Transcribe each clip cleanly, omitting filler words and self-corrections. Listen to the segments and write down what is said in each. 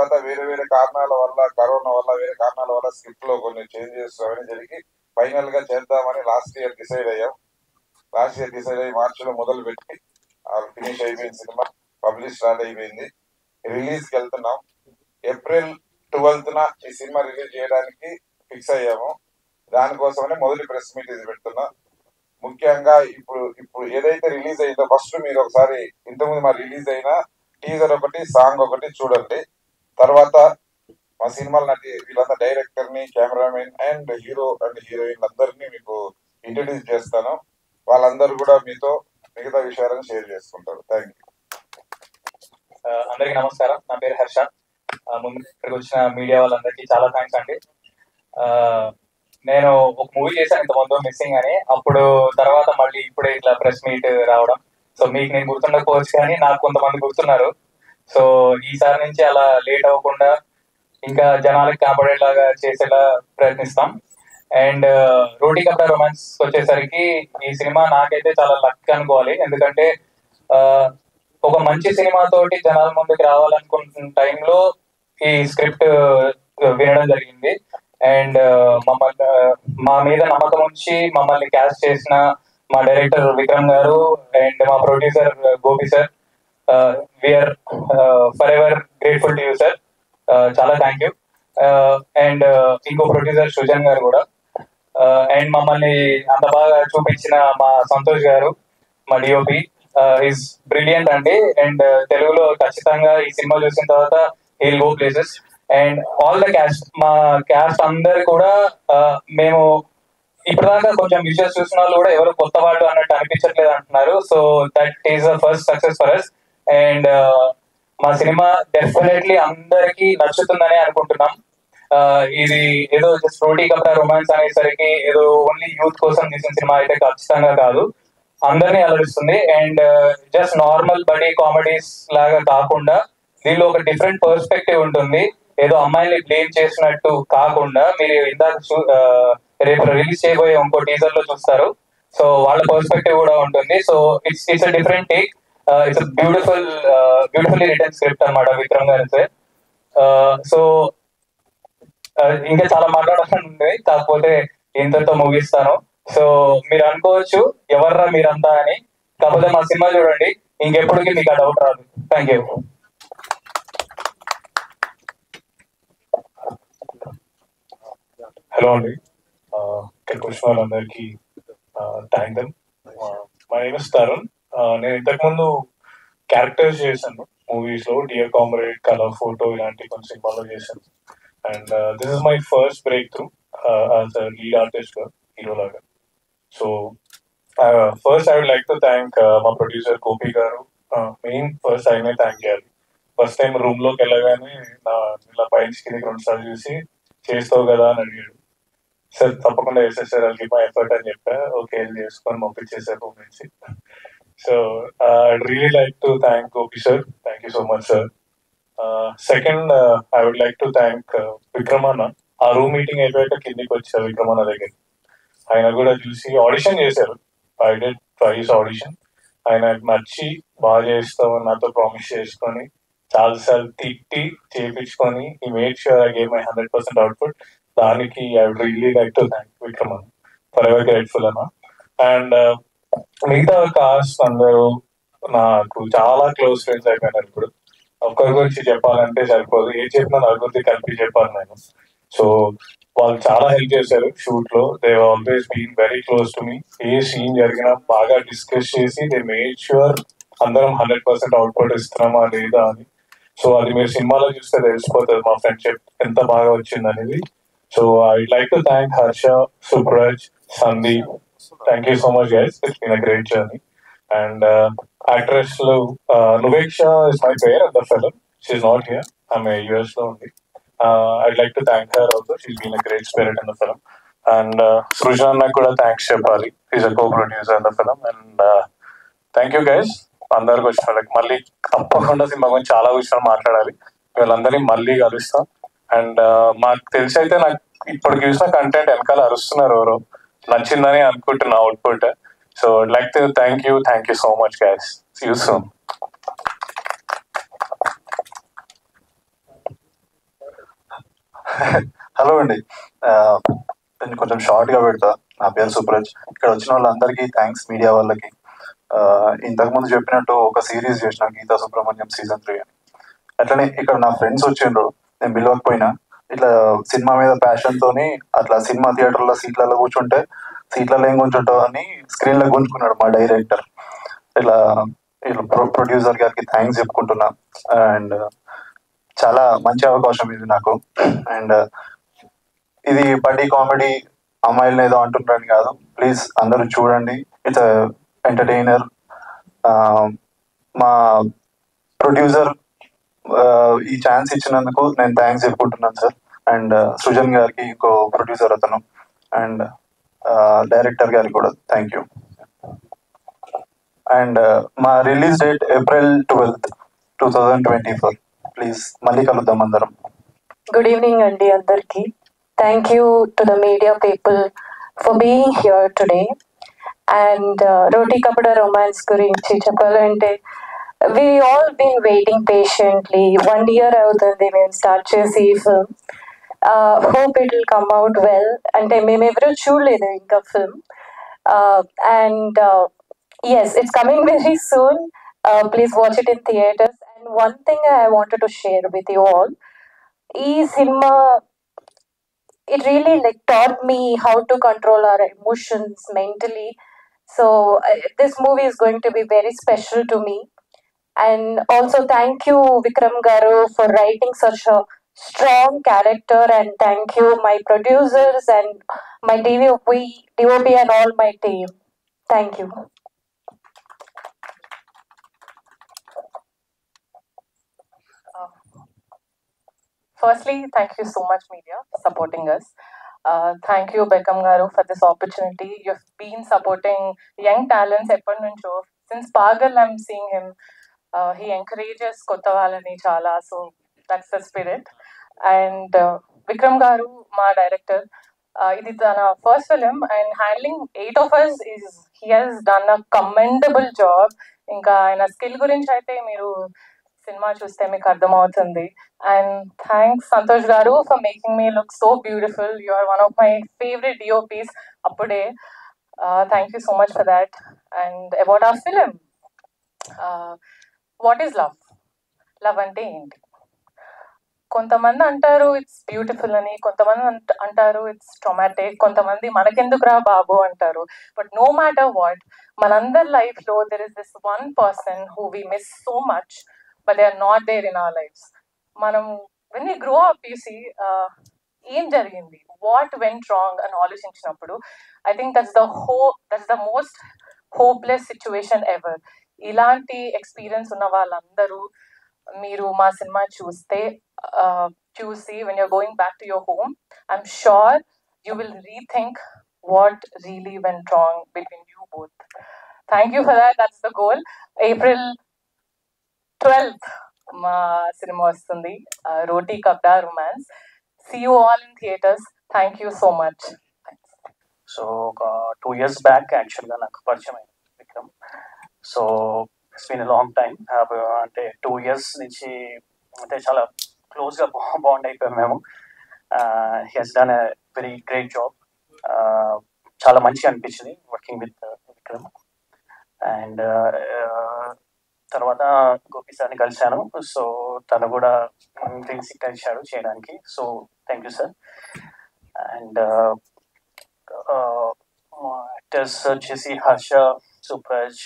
తర్వాత వేరే వేరే కారణాల వల్ల, కరోనా వల్ల, వేరే కారణాల వల్ల స్క్రిప్ట్ లో కొన్ని చేంజెస్ అవన్నీ జరిగి ఫైనల్ గా చేద్దామని లాస్ట్ ఇయర్ డిసైడ్ అయ్యాం. మార్చి లో మొదలు పెట్టి ఫినిష్ అయిపోయింది సినిమా. పబ్లిష్ స్టార్ట్ అయిపోయింది. రిలీజ్ కి వెళ్తున్నాం. ఏప్రిల్ 12న ఈ సినిమా రిలీజ్ చేయడానికి ఫిక్స్ అయ్యాము. దానికోసమనే మొదటి ప్రెస్ మీట్ ఇది పెడుతున్నా. ముఖ్యంగా ఇప్పుడు ఏదైతే రిలీజ్ అయిందో ఫస్ట్ మీరు ఒకసారి ఇంతకుముందు మా రిలీజ్ అయిన టీజర్ ఒకటి, సాంగ్ ఒకటి చూడండి. తర్వాత మా సినిమాల నటి వీళ్ళంతా డైరెక్టర్ ని, cameraman and hero and heroine అందరినీ మీకు ఇంట్రడ్యూస్ చేస్తాను. వాళ్ళందరూ కూడా మీతో మిగతా విషయాలను షేర్ చేసుకుంటారు. Thank you. అందరికి నమస్కారం. నా పేరు హర్ష. ముందు ఇక్కడికి వచ్చిన మీడియా వాళ్ళందరికీ చాలా థ్యాంక్స్ అండి. నేను ఒక మూవీ చేశాను ఇంతకుముందు, మిస్సింగ్ అని. అప్పుడు తర్వాత మళ్ళీ ఇప్పుడే ఇట్లా ప్రెస్ మీట్ రావడం. సో మీకు నేను గుర్తుండకపోవచ్చు, కానీ నాకు కొంతమంది గుర్తున్నారు. సో ఈసారి నుంచి అలా లేట్ అవ్వకుండా ఇంకా జనాలకు కనబడేలాగా చేసేలా ప్రయత్నిస్తాం. అండ్ రోటీ కప్డా రొమాన్స్ వచ్చేసరికి ఈ సినిమా నాకైతే చాలా లక్ అనుకోవాలి. ఎందుకంటే ఒక మంచి సినిమా తోటి జనాల ముందుకు రావాలనుకుంటున్న టైంలో ఈ స్క్రిప్ట్ వినడం జరిగింది. అండ్ మా మీద నమ్మకం ఉంచి మమ్మల్ని క్యాస్ట్ చేసిన మా డైరెక్టర్ విక్రమ్ గారు అండ్ మా producer Gopi sir, we are for ever grateful to you sir. చాలా థ్యాంక్ యూ. అండ్ ఇంకో ప్రొడ్యూసర్ సృజన్ గారు కూడా. అండ్ మమ్మల్ని అంత బాగా చూపించిన మా సంతోష్ గారు, మా డిఓపి, ఈజ్ బ్రిలియంట్ అండి. అండ్ తెలుగులో ఖచ్చితంగా ఈ సినిమా చూసిన తర్వాత he'll go places. And all the cast, మా క్యాస్ట్ అందరు కూడా మేము ఇప్పటిదాకా కొంచెం విజువల్స్ చూసిన వాళ్ళు కూడా ఎవరు కొత్త వాళ్ళు అన్నట్టు అనిపించట్లేదు అంటున్నారు. So that is the first success for us. And మా సినిమా డెఫినెట్లీ అందరికి నచ్చుతుందని అనుకుంటున్నాం. ఇది ఏదో జస్ట్ రోటీ కప్డా రొమాన్స్ అనేసరికి ఏదో ఓన్లీ యూత్ కోసం తీసిన సినిమా అయితే ఖచ్చితంగా కాదు, అందరినీ అలరిస్తుంది. And just normal buddy comedies లాగా కాకుండా దీనిలో ఒక డిఫరెంట్ పర్స్పెక్టివ్ ఉంటుంది. ఏదో అమ్మాయిని బ్లేమ్ చేసినట్టు కాకుండా మీరు ఇందాక రేపు రిలీజ్ చేయబోయే ఇంకో టీజర్ లో చూస్తారు. సో వాళ్ళ పర్స్పెక్టివ్ కూడా ఉంటుంది. So it's a different take. It's beautifully written script అనమాట విక్రమ్ గారి సార్. సో ఇంకా చాలా మాట్లాడాలని ఉంది, కాకపోతే ఇంతతో ముగిస్తాను. సో మీరు అనుకోవచ్చు ఎవర్రా మీరంతా అని, కాకపోతే మా సినిమా చూడండి, ఇంకెప్పటికీ మీకు ఆ డౌట్ రాదు. Thank you. హలో అండి, ఇక్కడికి వచ్చిన వాళ్ళందరికీ thank you. My name is Tarun. నేను ఇంతకుముందు క్యారెక్టర్స్ చేశాను మూవీస్ లో, డియర్ కామ్రేడ్, కలర్ ఫోటో ఇలాంటి కొన్ని సినిమాలో చేశాను. And this is my first breakthrough as a lead artist గా, హీరో లాగా. So first I would like to thank మా ప్రొడ్యూసర్ గోపి గారు. ఫస్ట్ ఆయనే థ్యాంక్ చేయాలి. ఫస్ట్ టైం రూమ్ లోకి వెళ్ళగానే ఇలా పైన కిందకి 2 సార్లు చూసి చేస్తావు కదా అని అడిగాడు. సార్ తప్పకుండా చేసేది సార్, అది మా ఎఫర్ట్ అని చెప్పా. ఓకే చేసుకొని పంపించేసారు రూమ్ నుంచి. So I'd really like to thank Gopi sir. Thank you so much sir. Second I would like to thank విక్రమన్న. ఆ రూమ్ మీటింగ్ అయిపోయాక కిందికి వచ్చారు విక్రమన్న దగ్గర. ఆయన కూడా చూసి ఆడిషన్ చేశారు. I did twice audition. ఆయన నచ్చి బాగా చేస్తామని నాతో ప్రామిస్ చేసుకొని చాలాసార్లు తిట్టి చేయించుకొని ఈ made sure I gave my 100% output. దానికి I would really like to thank Vikraman. For ever grateful అన్న. అండ్ మిగతా కాస్ట్ అందరూ నాకు చాలా క్లోజ్ ఫ్రెండ్స్ అయిపోయినారు. ఇప్పుడు ఒక్కరి గురించి చెప్పాలంటే సరిపోదు, ఏ చెప్పినా నలుగురికి కలిపి చెప్పాను నేను. సో వాళ్ళు చాలా హెల్ప్ చేశారు షూట్ లో. They always been very close to me. ఏ సీన్ జరిగినా బాగా డిస్కస్ చేసి దే మేడ్ ష్యూర్ అందరం 100% అవుట్పుట్ ఇస్తున్నామా లేదా అని. సో అది మీరు సినిమాలో చూస్తే తెలిసిపోతుంది మా ఫ్రెండ్షిప్ ఎంత బాగా వచ్చింది అనేది. So I like to thank Harsha, Subraj, Sandeep. Thank you so much guys, it's been a great journey. And actress లో Nuveksha is my pair at the film. She's not here, ఆమె యుఎస్ లో ఉంది. I'd like to thank her also. She's been a great spirit in the film. And Srujan కూడా thanks చెప్పాలి. He's a co-producer in the film. And thank you guys. అందరికి వచ్చిన వాళ్ళకి మళ్ళీ తప్పకుండా సినిమా గురించి చాలా విషయాలు మాట్లాడాలి. వీళ్ళందరినీ మళ్ళీ కలుస్తాం. అండ్ మాకు తెలిసి అయితే నాకు ఇప్పుడు చూసిన కంటెంట్ వెనకాల అరుస్తున్నారు ఎవరో, నచ్చిందని అనుకుంటున్నా output. So like to thank you so much guys. See you soon. Hello అండి, నేను కొంచెం షార్ట్ గా పెడతా. నా పేరు సుబ్రజ్. ఇక్కడ వచ్చిన వాళ్ళందరికీ థ్యాంక్స్, మీడియా వాళ్ళకి. ఇంతకు ముందు చెప్పినట్టు ఒక సిరీస్ చేసిన గీతా సుబ్రహ్మణ్యం సీజన్ 3 అని. అట్లనే ఇక్కడ నా ఫ్రెండ్స్ వచ్చిండ్రు, నేను పిలవకపోయినా. ఇట్లా సినిమా మీద ప్యాషన్ తోని అట్లా సినిమా థియేటర్లో సీట్లలో కూర్చుంటే సీట్లలో ఏం కూర్చుంటావు అని స్క్రీన్ లో గుంజుకున్నాడు మా డైరెక్టర్. ఇట్లా ఇట్లా ప్రొడ్యూసర్ గారికి థ్యాంక్స్ చెప్పుకుంటున్నా. అండ్ చాలా మంచి అవకాశం ఇది నాకు. అండ్ ఇది బడ్డీ కామెడీ, అమ్మాయిలను ఏదో అంటున్నారని కాదు, ప్లీజ్ అందరూ చూడండి. It's entertainer. మా ప్రొడ్యూసర్ ఈ ఛాన్స్ ఇచ్చినందుకు నేను థ్యాంక్స్ చెప్పుకుంటున్నాను సార్. అండ్ సృజన్ గారికి, ఇంకో ప్రొడ్యూసర్ అతను, అండ్ డైరెక్టర్ గారికి కూడా థ్యాంక్ యూ. అండ్ మా release date April 12th, 2024. Please మళ్ళీ కలుద్దాం అందరం. Good evening, Andy Andarki. Thank you to the media people for being here today. And Roti Kapda Romance gurinchi cheppalante, we all been waiting patiently. 1 year avutundi మేము start చేసి ఈ film. Hope it will come out well. అంటే మేము ఎవరు చూడలేదు ఇంకా film. And yes, it's coming very soon. Please watch it in theaters. And one thing I wanted to share with you all, ఈ cinema it really like taught me how to control our emotions mentally. So this movie is going to be very special to me. And also thank you Vikram Garu for writing such a strong character, and thank you my producers and my DOP and all my team. Thank you. Firstly, thank you so much, media, for supporting us. Thank you, Beckham Garu, for this opportunity. You've been supporting young talents since Pagal. I'm seeing him. He encourages kotta valani chala, so that's the spirit. And Vikram Garu, my director, it is our first film, and handling 8 of us he has done a commendable job. Inka ఆయన skill గురించి అయితే మీరు cinema చూస్తే మీకు అర్థమవుతుంది. And thanks Santosh గారు for making me look so beautiful. You are one of my favourite DOPs అప్పుడే. Thank you so much for that. And about our film, what is love? Love అంటే ఏంటి? కొంతమంది అంటారు ఇట్స్ బ్యూటిఫుల్ అని, కొంతమంది అంటారు it's traumatic, కొంతమంది మనకెందుకురా బాబు అంటారు. బట్ నో మ్యాటర్ వాట్, మనందరి లైఫ్లో there is this one person who we miss so much, but they are not there in our lives. మనం when we grow up, you see, ఏం జరిగింది, what went wrong అని ఆలోచించినప్పుడు I think that's the most hopeless situation ever. ఇలాంటి experience ఉన్న వాళ్ళందరూ మీరు మా సినిమా చూసి when you're going back to your home, I'm sure you will rethink what really went wrong between you both. Thank you for that. That's the goal. April 12th మా cinema వస్తుంది, Roti Kapda romance. See you all in theaters. Thank you so much. So ఒక 2 years back యాక్చువల్గా నాకు పరిచయం అయింది Vikram. So it's been long time. అంటే 2 years నుంచి అంటే చాలా క్లోజ్గా బాండ్ అయిపోయాం మేము. He he's done a very great job. చాలా మంచిగా అనిపించింది వర్కింగ్ విత్ విక్రమ్. అండ్ తర్వాత గోపి సార్ని కలిశాను. సో తను కూడా గ్రీన్ సిగ్నల్ ఇచ్చాడు చేయడానికి. So thank you sir. And actors వచ్చేసి హర్ష, సుప్రజ్,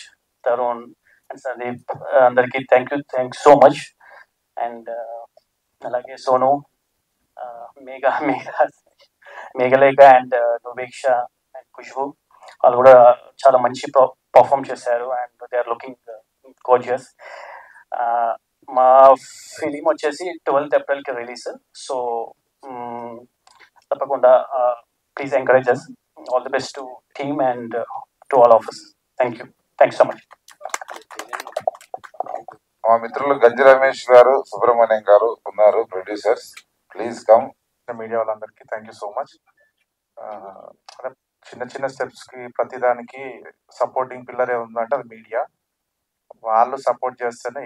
తరుణ్ అండ్ సందీప్, అందరికీ thank you so much. And అలాగే సోను, మేఘలేఖ అండ్ దుబేక్ష అండ్ ఖుష్బు, వాళ్ళు కూడా చాలా మంచి పర్ఫామ్ చేశారు. And they are looking gorgeous. మా ఫిలిం వచ్చేసి 12th April రిలీజ్. సో తప్పకుండా please encourage us. All the best to team and to all of us. Thank you so much. మా మిత్రులు గంజి రమేష్ గారు, సుబ్రహ్మణ్యం గారు ఉన్నారు, ప్రొడ్యూసర్స్. Please come. మీడియా వాళ్ళందరికీ థ్యాంక్ యూ సో మచ్. చిన్న చిన్న స్టెప్స్కి ప్రతిదానికి సపోర్టింగ్ పిల్లర్ ఉందంటే అది మీడియా. వాళ్ళు సపోర్ట్ చేస్తేనే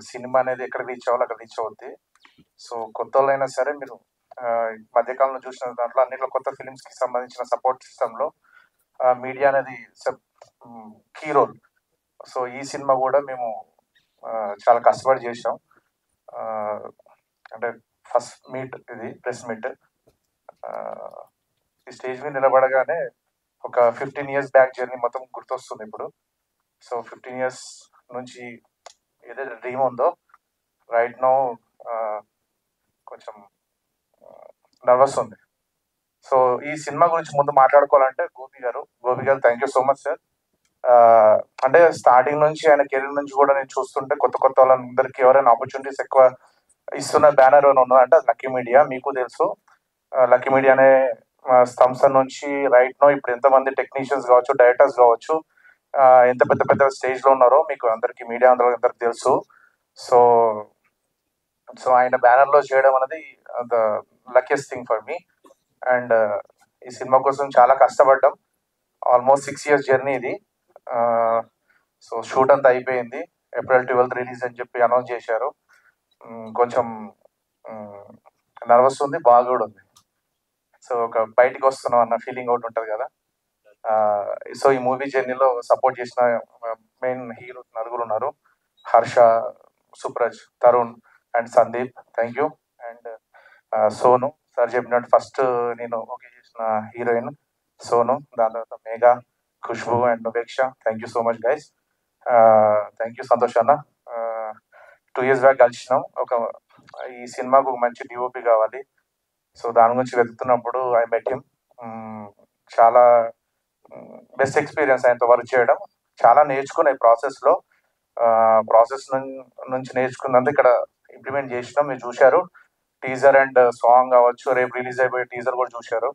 సినిమా అనేది ఎక్కడ రీచ్ అవ్వాలి అక్కడ రీచ్ అవుద్ది. సో కొత్త వాళ్ళైనా సరే మీరు మధ్యకాలంలో చూసిన దాంట్లో అన్నిట్లో కొత్త ఫిలిమ్స్ కి సంబంధించిన సపోర్ట్ సిస్టమ్ లో మీడియా అనేది కీ రోల్. సో ఈ సినిమా కూడా మేము చాలా కష్టపడి చేసాం. అంటే ఫస్ట్ మీట్ ఇది ప్రెస్ మీట్. ఈ స్టేజ్ మీద నిలబడగానే ఒక 15 years బ్యాక్ జర్నీ మొత్తం గుర్తొస్తుంది ఇప్పుడు. సో 15 years నుంచి ఏదైతే డ్రీమ్ ఉందో రైట్ నో కొంచెం నర్వస్ ఉంది. సో ఈ సినిమా గురించి ముందు మాట్లాడుకోవాలంటే గోపి గారు thank you so much sir. అంటే స్టార్టింగ్ నుంచి ఆయన కెరీర్ నుంచి కూడా నేను చూస్తుంటే కొత్త వాళ్ళందరికీ ఎవరైనా ఆపర్చునిటీస్ ఎక్కువ ఇస్తున్న బ్యానర్ అని ఉన్నదంటే అది లక్కీ మీడియా. మీకు తెలుసు లక్కీ మీడియా అనే సంస్థ నుంచి రైట్ నో ఇప్పుడు ఎంతమంది టెక్నీషియన్స్ కావచ్చు, డైరెక్టర్స్ కావచ్చు, ఎంత పెద్ద స్టేజ్ లో ఉన్నారో మీకు అందరికి మీడియా అందరికి తెలుసు. సో ఆయన బ్యానర్ లో చేయడం అనేది the luckiest thing for me. And ఈ సినిమా కోసం చాలా కష్టపడ్డాం. ఆల్మోస్ట్ 6 years జర్నీ ఇది. సో షూట్ అంతా అయిపోయింది. April 12th రిలీజ్ అని చెప్పి అనౌన్స్ చేశారు. కొంచెం నర్వస్ ఉంది, బాగా కూడా ఉంది. సో ఒక బయటికి వస్తున్నాం అన్న ఫీలింగ్ ఒకటి ఉంటుంది కదా. సో ఈ మూవీ జర్నీలో సపోర్ట్ చేసిన మెయిన్ హీరో నలుగురు ఉన్నారు. Harsha, Supraj, Tarun and Sandeep. Thank you. And Sonu sir చెప్పినట్టు ఫస్ట్ నేను ఓకే చేసిన హీరోయిన్ సోను, దాని తర్వాత Megha, Khushbu and Nuveksha. Thank you so much guys. Thank you Santosh అన్న. 2 years బ్యాక్ కలిసినాం. ఈ సినిమాకు ఒక మంచి డిఓపి కావాలి. సో దాని గురించి వెతుకుతున్నప్పుడు ఐ మెట్ హిమ్. చాలా బెస్ట్ ఎక్స్పీరియన్స్ ఆయనతో వర్క్ చేయడం. చాలా నేర్చుకున్న ఈ ప్రాసెస్లో. ప్రాసెస్ నుంచి నేర్చుకున్నందుకు ఇక్కడ ఇంప్లిమెంట్ చేసినాం. మీరు చూశారు టీజర్ అండ్ సాంగ్ కావచ్చు, రేపు రిలీజ్ అయిపోయే టీజర్ కూడా చూశారు.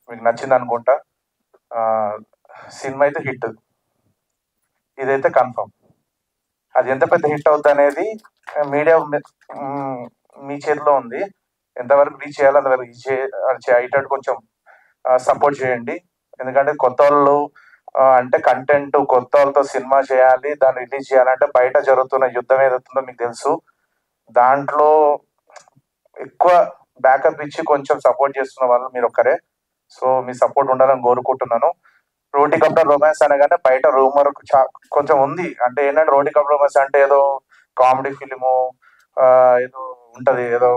మీకు నచ్చింది అనుకుంటా. సినిమా అయితే హిట్, ఇదైతే కన్ఫర్మ్. అది ఎంత పెద్ద హిట్ అవుతుంది అనేది మీడియా మీ చేతిలో ఉంది. ఎంతవరకు రీచ్ చేయాలో అంతవరకు రీచ్ అయ్యేటట్టు కొంచెం సపోర్ట్ చేయండి. ఎందుకంటే కొత్త వాళ్ళు అంటే కంటెంట్ కొత్త వాళ్ళతో సినిమా చేయాలి, దాన్ని రిలీజ్ చేయాలంటే బయట జరుగుతున్న యుద్ధం ఏదవుతుందో మీకు తెలుసు. దాంట్లో ఎక్కువ బ్యాకప్ ఇచ్చి కొంచెం సపోర్ట్ చేస్తున్న వాళ్ళు మీరు ఒక్కరే. సో మీ సపోర్ట్ ఉండాలని కోరుకుంటున్నాను. రోటీ కప్టర్ రొమాన్స్ అనగానే బయట రూమర్ కొంచెం ఉంది. అంటే ఏంటంటే రోటీ కప్టర్ రొమాన్స్ అంటే ఏదో కామెడీ ఫిలిము ఏదో ఉంటది, ఏదో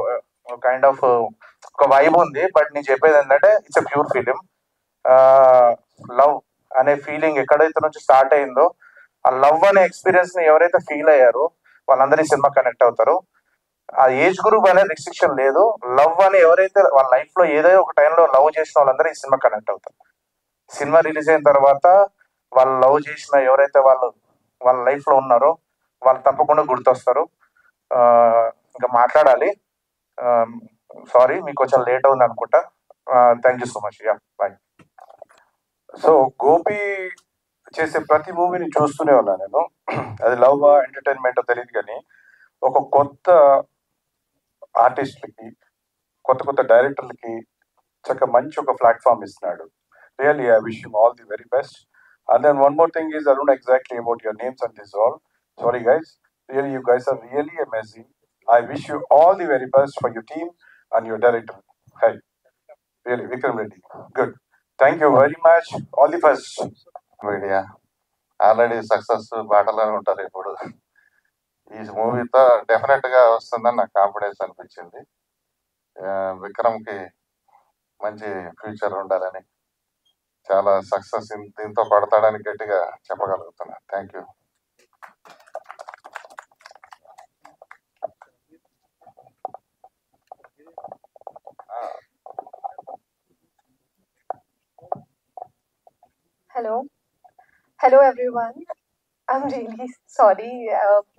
కైండ్ ఆఫ్ ఒక వైబ్ ఉంది. బట్ నేను చెప్పేది ఏంటంటే it's a pure film. Love అనే ఫీలింగ్ ఎక్కడైతే నుంచి స్టార్ట్ అయిందో ఆ లవ్ అనే ఎక్స్పీరియన్స్ ని ఎవరైతే ఫీల్ అయ్యారో వాళ్ళందరూ ఈ సినిమా కనెక్ట్ అవుతారు. ఆ ఏజ్ గ్రూప్ అనేది రిస్ట్రిక్షన్ లేదు. లవ్ అని ఎవరైతే వాళ్ళ లైఫ్ లో ఏదో ఒక టైంలో లవ్ చేసిన వాళ్ళందరూ ఈ సినిమా కనెక్ట్ అవుతారు. సినిమా రిలీజ్ అయిన తర్వాత వాళ్ళు లవ్ చేసిన ఎవరైతే వాళ్ళ లైఫ్ లో ఉన్నారో వాళ్ళు తప్పకుండా గుర్తొస్తారు. ఇంకా మాట్లాడాలి. సారీ మీకు కొంచెం లేట్ అవుతుంది అనుకుంటా. Thank you so much. Yeah bye. So Gopi చేసే ప్రతి మూవీని చూస్తూనే ఉన్నాను నేను. అది లవ్ ఎంటర్టైన్మెంట్ తెలియదు కానీ ఒక కొత్త ఆర్టిస్టులకి, కొత్త డైరెక్టర్లకి చక్కగా మంచి ఒక ప్లాట్ఫామ్ ఇస్తున్నాడు. Really I wish you all the very best. And then one more thing is I don't exactly about your names and this all. Sorry guys, really you guys are really amazing. I wish you all the very best for your team and your director. Hey, really, Vikram Reddy. Good. Thank you very much. All the best. Media already success బాటలోనే ఉంటారు. ఇప్పుడు ఈ మూవీతో definite గా వస్తుందని నాకు confidence అనిపించింది. విక్రమ్ కి మంచి ఫ్యూచర్ ఉండాలని, చాలా సక్సెస్ దీంతో పడతాడని గట్టిగా చెప్పగలుగుతున్నా. Thank you. Hello everyone. I'm really sorry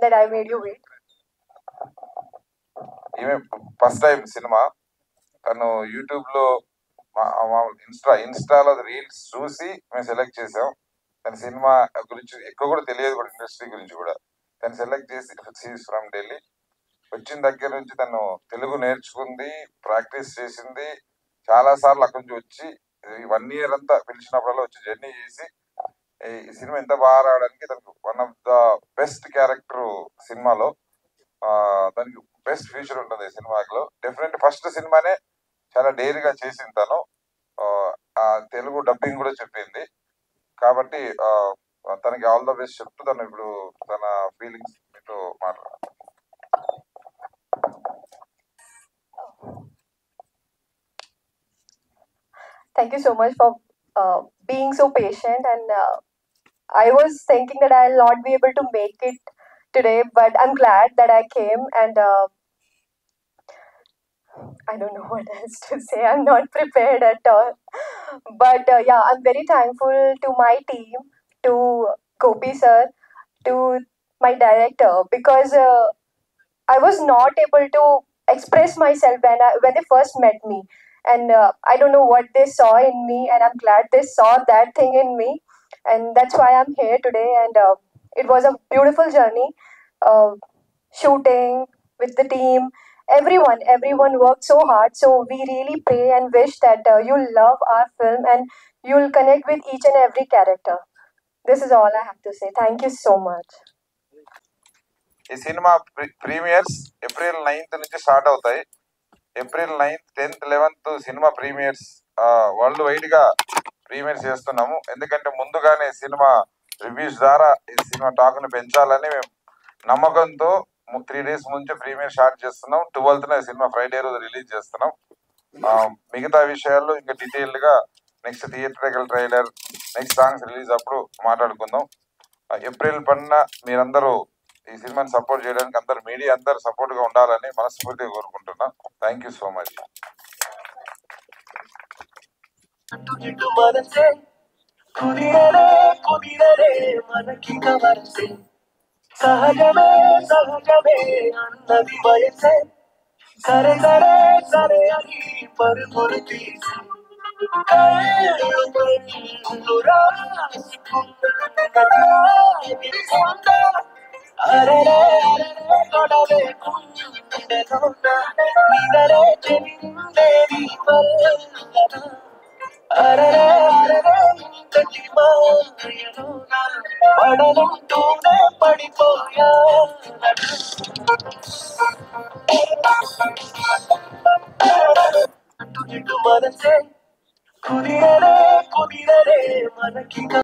that I made you wait. ఈమె ఫస్ట్ టైం సినిమా. తను యూట్యూబ్ లో ఇన్స్టాలో రీల్స్ చూసి మేము సెలెక్ట్ చేసాం. తన సినిమా గురించి ఎక్కువ కూడా తెలియదు కూడా, ఇండస్ట్రీ గురించి కూడా. తను సెలెక్ట్ చేసి ఫ్రమ్ ఢిల్లీ వచ్చిన దగ్గర నుంచి తను తెలుగు నేర్చుకుంది, ప్రాక్టీస్ చేసింది. చాలా సార్లు అక్కడి నుంచి వచ్చి 1 year అంతా పిలిచినప్పుడల్లా వచ్చి జర్నీ చేసి ఈ సినిమా ఎంత బాగా రావడానికి తనకు one of the best character సినిమాలో. దానికి బెస్ట్ ఫ్యూచర్ ఉంటుంది ఈ సినిమాలో. డెఫినెట్ ఫస్ట్ సినిమానే చాలా డేర్గా చేసింది తను. ఆ తెలుగు డబ్బింగ్ కూడా చెప్పింది. కాబట్టి తనకి ఆల్ ద బెస్ట్ చెప్తూ తను ఇప్పుడు తన ఫీలింగ్స్ మీతో మాట్లాడారు. Thank you so much for being so patient. And I was thinking that I'll not be able to make it today, but I'm glad that I came. And I don't know what else to say. I'm not prepared at all. But yeah, I'm very thankful to my team, to Gopi sir, to my director, because I was not able to express myself when they first met me, and I don't know what they saw in me, and I'm glad they saw that thing in me, and that's why I'm here today. And it was a beautiful journey, uh, shooting with the team. Everyone worked so hard. So we really pray and wish that you'll love our film and you'll connect with each and every character. This is all I have to say. Thank you so much. ఈ cinema premieres April 9th నుంచి start అవుతాయి. April 9th, 10th, 11th cinema premieres world wide గా premieres చేస్తున్నాము. ఎందుకంటే ముందుగానే cinema reviews ద్వారా ఈ cinema talk ని పెంచాలని మేము నమ్మకంతో 3 days ముందు ప్రీమియర్ స్టార్ట్ చేస్తున్నాం. 12th సినిమా ఫ్రైడే రోజు రిలీజ్ చేస్తున్నాం. మిగతా విషయాల్లో ఇంకా డీటెయిల్డ్ గా next theatrical trailer, next songs release అప్పుడు మాట్లాడుకుందాం. ఏప్రిల్ 10న మీరందరూ ఈ సినిమాని సపోర్ట్ చేయడానికి అందరు మీడియా అందరు సపోర్ట్ గా ఉండాలని మనస్ఫూర్తిగా కోరుకుంటున్నా. Thank you so much. సహజమే సహజమే అన్నది వయసే సరే సరే సరే అని పరుగులు తీసి అరే గొడవే నిదరే చెందేది పడనుంటూనే పడిపోయా మనసే కుదిరలే కుదిరలే మనకి